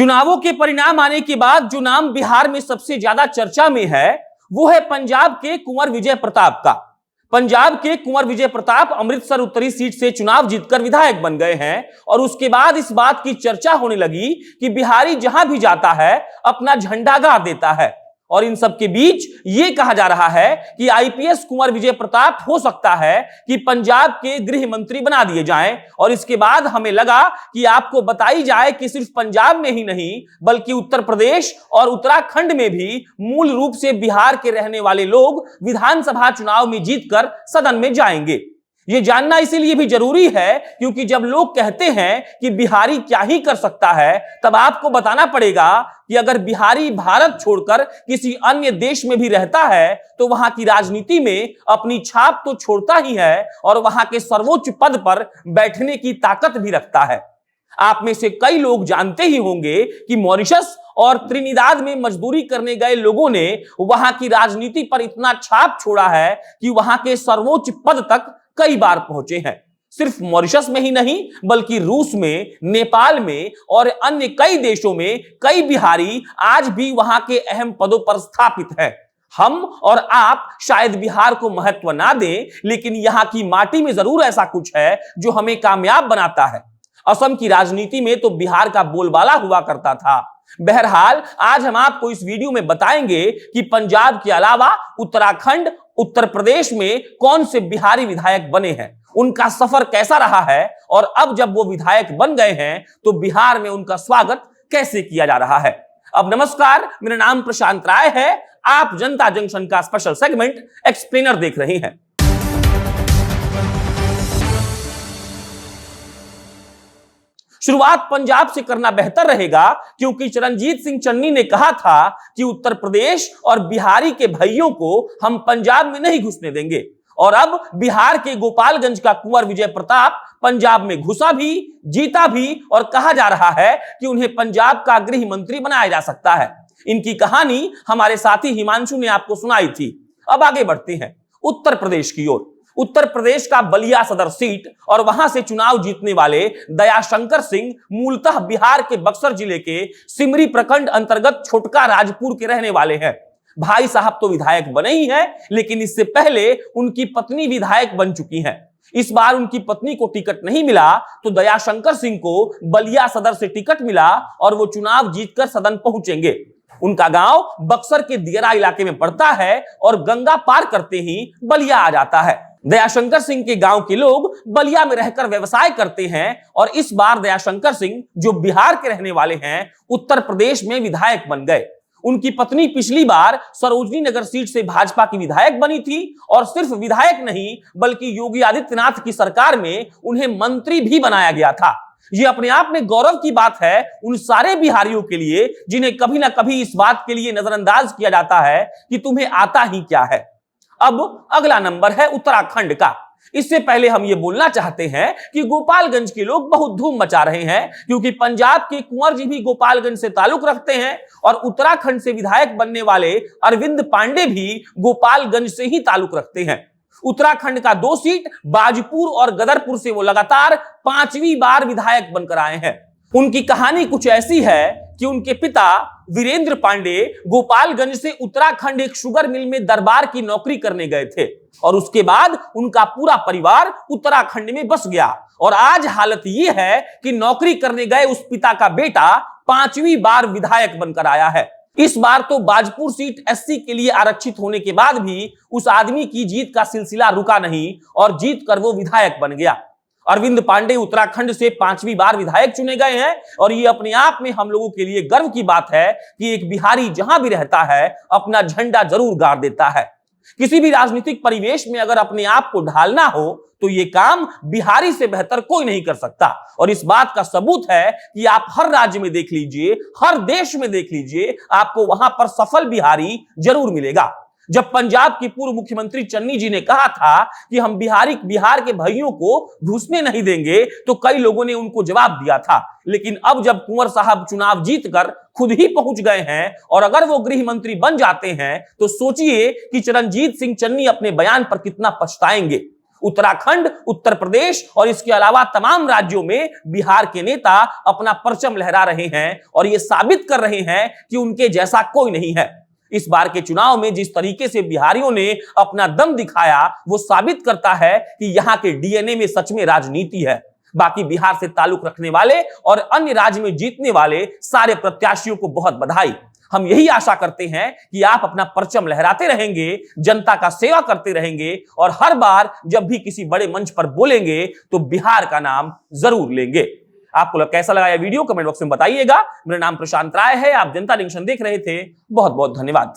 चुनावों के परिणाम आने के बाद जो नाम बिहार में सबसे ज्यादा चर्चा में है वो है पंजाब के कुंवर विजय प्रताप का। पंजाब के कुंवर विजय प्रताप अमृतसर उत्तरी सीट से चुनाव जीतकर विधायक बन गए हैं और उसके बाद इस बात की चर्चा होने लगी कि बिहारी जहां भी जाता है अपना झंडा गाड़ देता है। और इन सब के बीच यह कहा जा रहा है कि आईपीएस कुंवर विजय प्रताप हो सकता है कि पंजाब के गृह मंत्री बना दिए जाएं। और इसके बाद हमें लगा कि आपको बताई जाए कि सिर्फ पंजाब में ही नहीं बल्कि उत्तर प्रदेश और उत्तराखंड में भी मूल रूप से बिहार के रहने वाले लोग विधानसभा चुनाव में जीतकर सदन में जाएंगे। यह जानना इसीलिए भी जरूरी है क्योंकि जब लोग कहते हैं कि बिहारी क्या ही कर सकता है, तब आपको बताना पड़ेगा कि अगर बिहारी भारत छोड़कर किसी अन्य देश में भी रहता है तो वहां की राजनीति में अपनी छाप तो छोड़ता ही है और वहां के सर्वोच्च पद पर बैठने की ताकत भी रखता है। आप में से कई लोग जानते ही होंगे कि मॉरिशस और त्रिनिदाद में मजदूरी करने गए लोगों ने वहां की राजनीति पर इतना छाप छोड़ा है कि वहां के सर्वोच्च पद तक कई बार पहुंचे हैं। सिर्फ मॉरिशस में ही नहीं बल्कि रूस में, नेपाल में और अन्य कई देशों में कई बिहारी आज भी वहां के अहम पदों पर स्थापित हैं। हम और आप शायद बिहार को महत्व ना दें, लेकिन यहां की माटी में जरूर ऐसा कुछ है जो हमें कामयाब बनाता है। असम की राजनीति में तो बिहार का बोलबाला हुआ करता था। बहरहाल आज हम आपको इस वीडियो में बताएंगे कि पंजाब के अलावा उत्तराखंड, उत्तर प्रदेश में कौन से बिहारी विधायक बने हैं, उनका सफर कैसा रहा है और अब जब वो विधायक बन गए हैं तो बिहार में उनका स्वागत कैसे किया जा रहा है। अब नमस्कार, मेरा नाम प्रशांत राय है। आप जनता जंक्शन का स्पेशल सेगमेंट एक्सप्लेनर देख रहे हैं। शुरुआत पंजाब से करना बेहतर रहेगा क्योंकि चरणजीत सिंह चन्नी ने कहा था कि उत्तर प्रदेश और बिहारी के भाइयों को हम पंजाब में नहीं घुसने देंगे। और अब बिहार के गोपालगंज का कुंवर विजय प्रताप पंजाब में घुसा भी, जीता भी और कहा जा रहा है कि उन्हें पंजाब का गृह मंत्री बनाया जा सकता है। इनकी कहानी हमारे साथी हिमांशु ने आपको सुनाई थी। अब आगे बढ़ते हैं उत्तर प्रदेश की ओर। उत्तर प्रदेश का बलिया सदर सीट और वहां से चुनाव जीतने वाले दयाशंकर सिंह मूलतः बिहार के बक्सर जिले के सिमरी प्रखंड अंतर्गत छोटका राजपुर के रहने वाले हैं। भाई साहब तो विधायक बने ही हैं, लेकिन इससे पहले उनकी पत्नी विधायक बन चुकी हैं। इस बार उनकी पत्नी को टिकट नहीं मिला तो दयाशंकर सिंह को बलिया सदर से टिकट मिला और वो चुनाव जीतकर सदन पहुंचेंगे। उनका गांव बक्सर के दियरा इलाके में पड़ता है और गंगा पार करते ही बलिया आ जाता है। दयाशंकर सिंह के गांव के लोग बलिया में रहकर व्यवसाय करते हैं और इस बार दयाशंकर सिंह जो बिहार के रहने वाले हैं उत्तर प्रदेश में विधायक बन गए। उनकी पत्नी पिछली बार सरोजनी नगर सीट से भाजपा की विधायक बनी थी और सिर्फ विधायक नहीं बल्कि योगी आदित्यनाथ की सरकार में उन्हें मंत्री भी बनाया गया था। यह अपने आप में गौरव की बात है उन सारे बिहारियों के लिए जिन्हें कभी ना कभी इस बात के लिए नजरअंदाज किया जाता है कि तुम्हें आता ही क्या है। अब अगला नंबर है उत्तराखंड का। इससे पहले हम ये बोलना चाहते हैं कि गोपालगंज के लोग बहुत धूम मचा रहे हैं क्योंकि पंजाब के कुंवर जी भी गोपालगंज से ताल्लुक रखते हैं और उत्तराखंड से विधायक बनने वाले अरविंद पांडे भी गोपालगंज से ही ताल्लुक रखते हैं। उत्तराखंड का 2 सीट बाजपुर और गदरपुर से वो लगातार 5वीं बार विधायक बनकर आए हैं। उनकी कहानी कुछ ऐसी है कि उनके पिता वीरेंद्र पांडे गोपालगंज से उत्तराखंड एक शुगर मिल में दरबार की नौकरी करने गए थे और उसके बाद उनका पूरा परिवार उत्तराखंड में बस गया और आज हालत यह है कि नौकरी करने गए उस पिता का बेटा 5वीं बार विधायक बनकर आया है। इस बार तो बाजपुर सीट एससी के लिए आरक्षित होने के बाद भी उस आदमी की जीत का सिलसिला रुका नहीं और जीत कर वो विधायक बन गया। अरविंद पांडे उत्तराखंड से 5वीं बार विधायक चुने गए हैं और ये अपने आप में हम लोगों के लिए गर्व की बात है कि एक बिहारी जहां भी रहता है अपना झंडा जरूर गाड़ देता है। किसी भी राजनीतिक परिवेश में अगर अपने आप को ढालना हो तो ये काम बिहारी से बेहतर कोई नहीं कर सकता और इस बात का सबूत है कि आप हर राज्य में देख लीजिए, हर देश में देख लीजिए, आपको वहां पर सफल बिहारी जरूर मिलेगा। जब पंजाब की पूर्व मुख्यमंत्री चन्नी जी ने कहा था कि हम बिहार के भाइयों को घुसने नहीं देंगे तो कई लोगों ने उनको जवाब दिया था, लेकिन अब जब कुंवर साहब चुनाव जीतकर खुद ही पहुंच गए हैं और अगर वो गृह मंत्री बन जाते हैं तो सोचिए कि चरणजीत सिंह चन्नी अपने बयान पर कितना पछताएंगे। उत्तराखंड, उत्तर प्रदेश और इसके अलावा तमाम राज्यों में बिहार के नेता अपना परचम लहरा रहे हैं और यह साबित कर रहे हैं कि उनके जैसा कोई नहीं है। इस बार के चुनाव में जिस तरीके से बिहारियों ने अपना दम दिखाया, वो साबित करता है कि यहां के डीएनए में सच में राजनीति है। बाकी बिहार से ताल्लुक रखने वाले और अन्य राज्य में जीतने वाले सारे प्रत्याशियों को बहुत बधाई। हम यही आशा करते हैं कि आप अपना परचम लहराते रहेंगे, जनता का सेवा करते रहेंगे और हर बार जब भी किसी बड़े मंच पर बोलेंगे तो बिहार का नाम जरूर लेंगे। आपको कैसा लगा यह वीडियो कमेंट बॉक्स में बताइएगा। मेरा नाम प्रशांत राय है, आप जनता जंक्शन देख रहे थे। बहुत बहुत धन्यवाद।